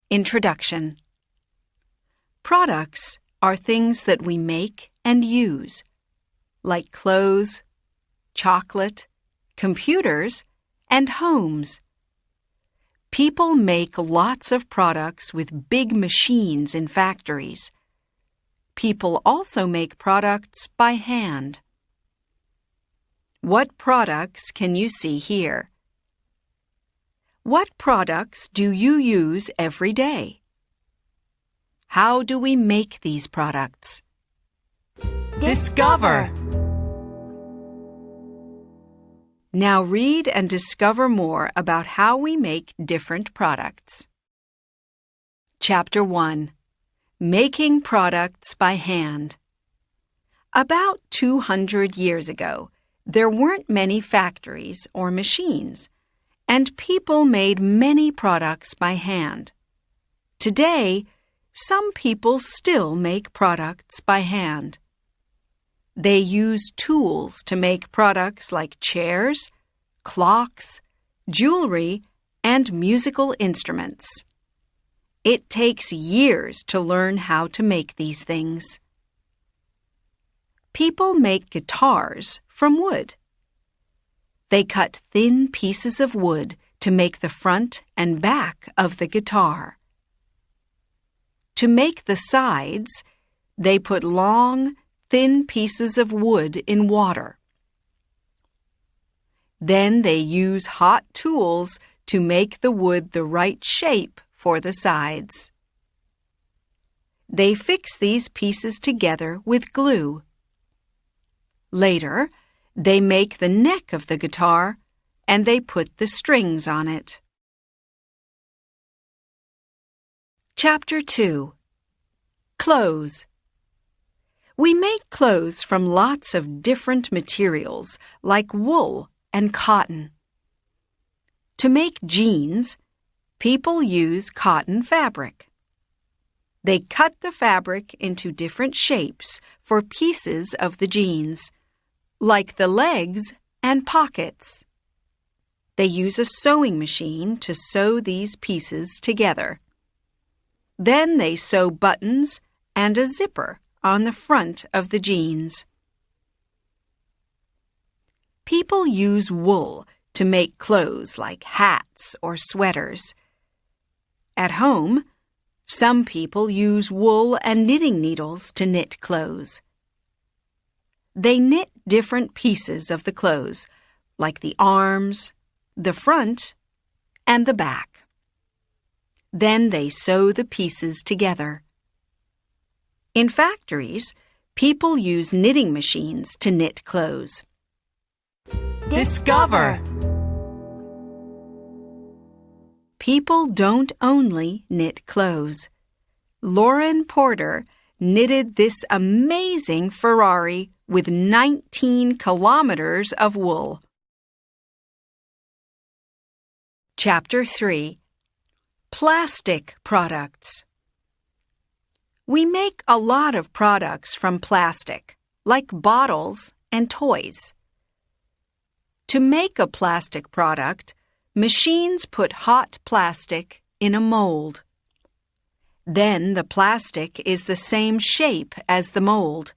Introduction. Products are things that we make and use, like clothes, chocolate, computers, and homes. People make lots of products with big machines in factories. People also make products by hand. What products can you see here? What products do you use every day? How do we make these products? Discover! Now read and discover more about how we make different products. Chapter 1. Making Products by Hand. About 200 years ago, there weren't many factories or machines, and people made many products by hand. Today, some people still make products by hand. They use tools to make products like chairs, clocks, jewelry, and musical instruments. It takes years to learn how to make these things. People make guitars from wood. They cut thin pieces of wood to make the front and back of the guitar. To make the sides, they put long, thin pieces of wood in water. Then they use hot tools to make the wood the right shape for the sides. They fix these pieces together with glue. Later, they make the neck of the guitar and they put the strings on it. Chapter 2. Clothes. We make clothes from lots of different materials like wool and cotton. To make jeans, people use cotton fabric. They cut the fabric into different shapes for pieces of the jeans, like the legs and pockets. They use a sewing machine to sew these pieces together. Then they sew buttons and a zipper on the front of the jeans. People use wool to make clothes like hats or sweaters. At home, some people use wool and knitting needles to knit clothes. They knit different pieces of the clothes, like the arms, the front, and the back. Then they sew the pieces together. In factories, people use knitting machines to knit clothes. Discover! People don't only knit clothes. Lauren Porter knitted this amazing Ferrari with 19 kilometers of wool. Chapter 3. Plastic products. We make a lot of products from plastic, like bottles and toys. To make a plastic product, machines put hot plastic in a mold. Then the plastic is the same shape as the mold.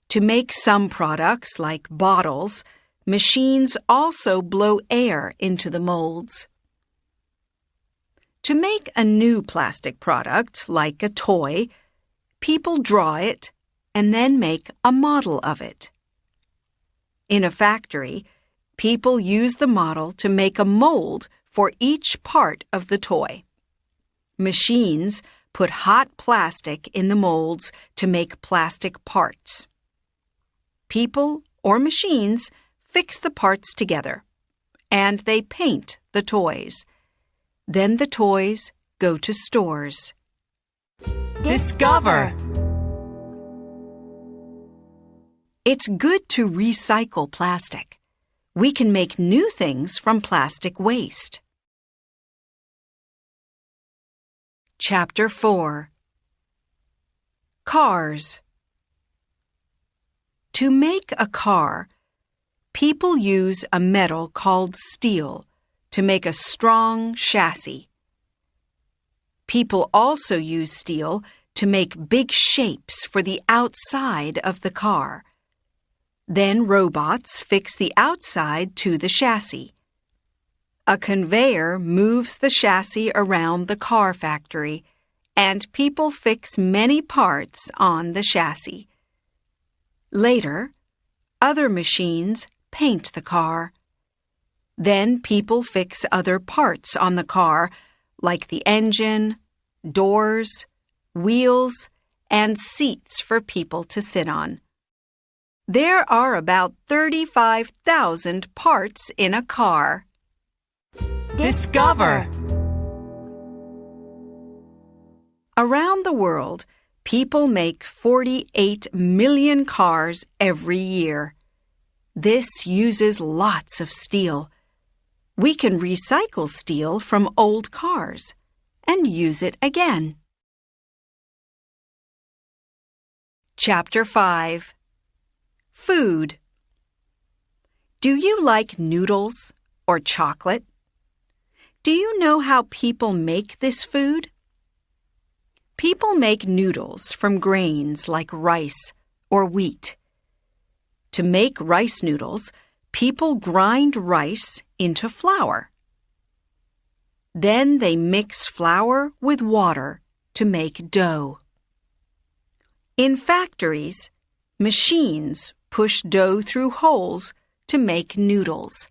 To make some products, like bottles, machines also blow air into the molds. To make a new plastic product, like a toy, people draw it and then make a model of it. In a factory, people use the model to make a mold for each part of the toy. Machines put hot plastic in the molds to make plastic parts. People or machines fix the parts together, and they paint the toys. Then the toys go to stores. Discover! It's good to recycle plastic. We can make new things from plastic waste. Chapter 4. Cars. To make a car, people use a metal called steel to make a strong chassis. People also use steel to make big shapes for the outside of the car. Then robots fix the outside to the chassis. A conveyor moves the chassis around the car factory, and people fix many parts on the chassis. Later, other machines paint the car. Then people fix other parts on the car, like the engine, doors, wheels, and seats for people to sit on. There are about 35,000 parts in a car. Discover. Around the world, people make 48 million cars every year. This uses lots of steel. We can recycle steel from old cars and use it again. Chapter 5. Food. Do you like noodles or chocolate? Do you know how people make this food? People make noodles from grains like rice or wheat. To make rice noodles, people grind rice into flour. Then they mix flour with water to make dough. In factories, machines push dough through holes to make noodles.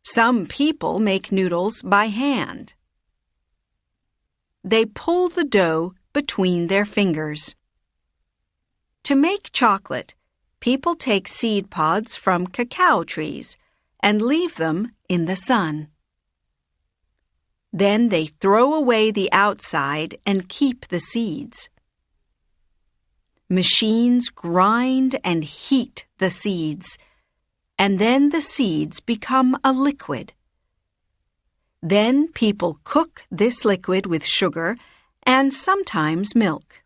Some people make noodles by hand. They pull the dough between their fingers. To make chocolate, people take seed pods from cacao trees and leave them in the sun. Then they throw away the outside and keep the seeds. Machines grind and heat the seeds, and then the seeds become a liquid. Then people cook this liquid with sugar and sometimes milk.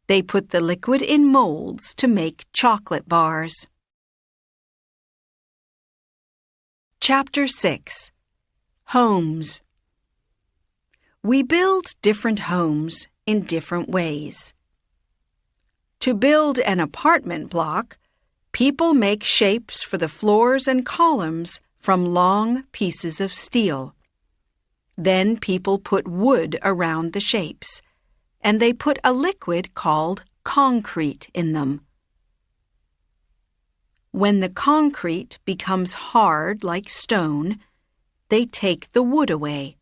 They put the liquid in molds to make chocolate bars. Chapter 6. Homes. We build different homes in different ways. To build an apartment block, people make shapes for the floors and columns from long pieces of steel. Then people put wood around the shapes, and they put a liquid called concrete in them. When the concrete becomes hard like stone, they take the wood away.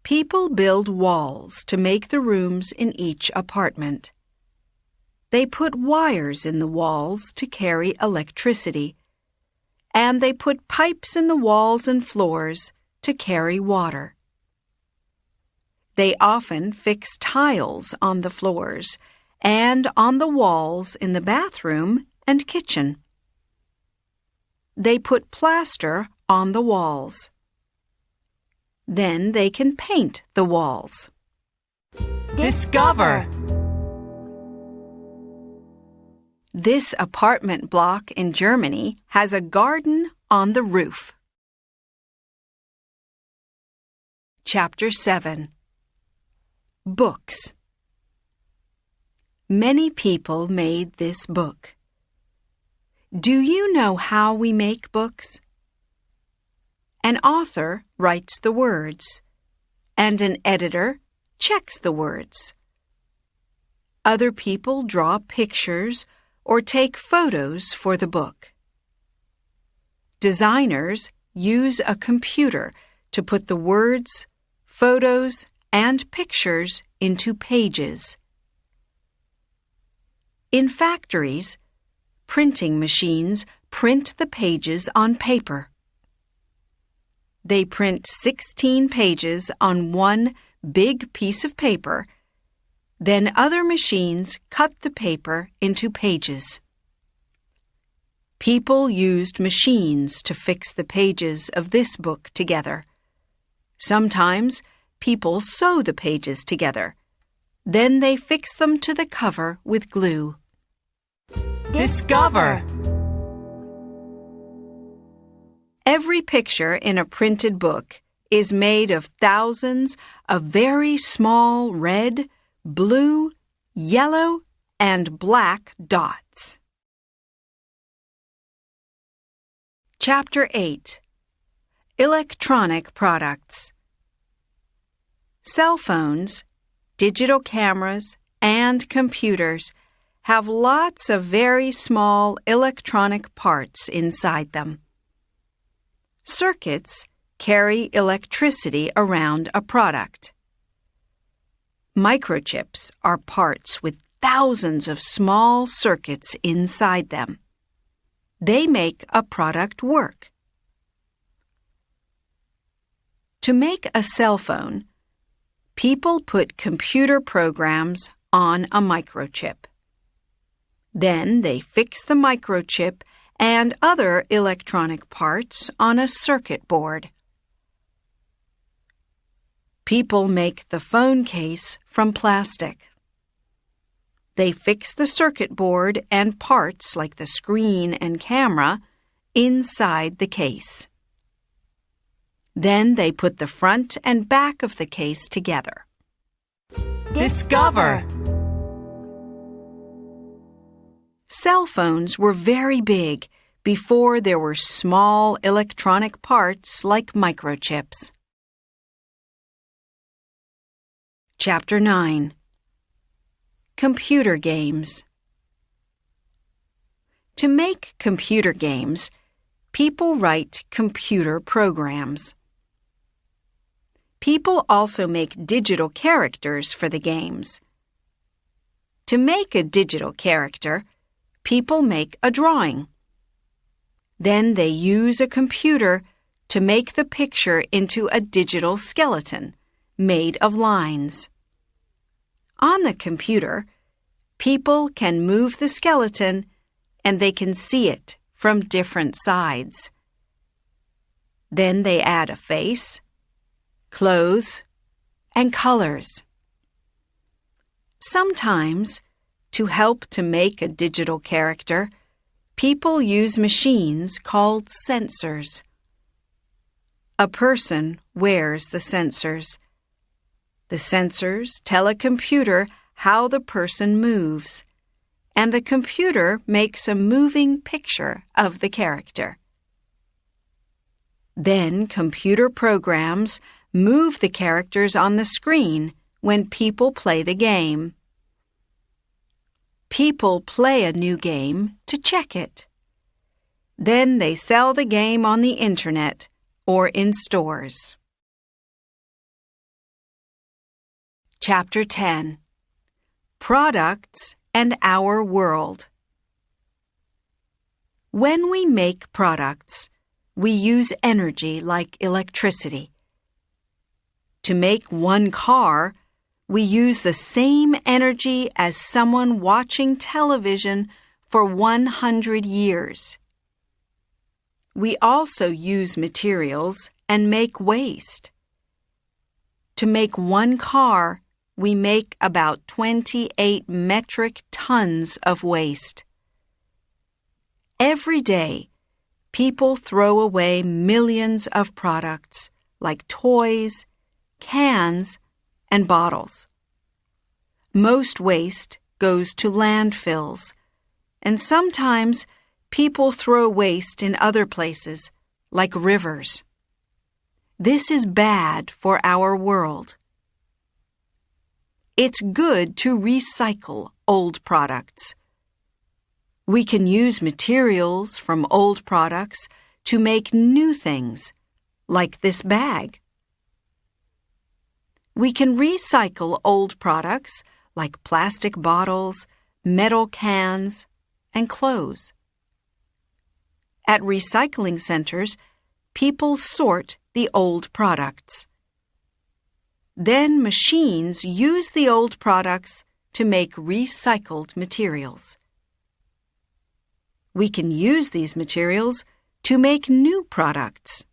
People build walls to make the rooms in each apartment. They put wires in the walls to carry electricity, and they put pipes in the walls and floors to carry water. They often fix tiles on the floors and on the walls in the bathroom and kitchen. They put plaster on the walls. Then they can paint the walls. Discover. This apartment block in Germany has a garden on the roof. Chapter 7. Books. Many people made this book. Do you know how we make books? An author writes the words, and an editor checks the words. Other people draw pictures or take photos for the book. Designers use a computer to put the words, photos, and pictures into pages. In factories, printing machines print the pages on paper. They print 16 pages on one big piece of paper. Then other machines cut the paper into pages. People used machines to fix the pages of this book together. Sometimes people sew the pages together. Then they fix them to the cover with glue. Discover. Every picture in a printed book is made of thousands of very small red, blue, yellow, and black dots. Chapter 8. Electronic Products. Cell phones, digital cameras, and computers have lots of very small electronic parts inside them. Circuits carry electricity around a product. Microchips are parts with thousands of small circuits inside them. They make a product work. To make a cell phone, people put computer programs on a microchip. Then they fix the microchip and other electronic parts on a circuit board. People make the phone case from plastic. They fix the circuit board and parts like the screen and camera inside the case. Then they put the front and back of the case together. Discover! Cell phones were very big before there were small electronic parts like microchips. Chapter 9. Computer Games. To make computer games, people write computer programs. People also make digital characters for the games. To make a digital character, people make a drawing. Then they use a computer to make the picture into a digital skeleton made of lines. On the computer, people can move the skeleton and they can see it from different sides. Then they add a face, clothes, and colors. Sometimes, to help to make a digital character, people use machines called sensors. A person wears the sensors. The sensors tell a computer how the person moves, and the computer makes a moving picture of the character. Then computer programs move the characters on the screen when people play the game. People play a new game to check it. Then they sell the game on the internet or in stores. Chapter 10. Products and Our World. When we make products, we use energy like electricity. To make one car, we use the same energy as someone watching television for 100 years. We also use materials and make waste. To make one car, we make about 28 metric tons of waste. Every day, people throw away millions of products like toys, cans, and bottles. Most waste goes to landfills, and sometimes people throw waste in other places, like rivers. This is bad for our world. It's good to recycle old products. We can use materials from old products to make new things, like this bag. We can recycle old products like plastic bottles, metal cans, and clothes. At recycling centers, people sort the old products. Then machines use the old products to make recycled materials. We can use these materials to make new products.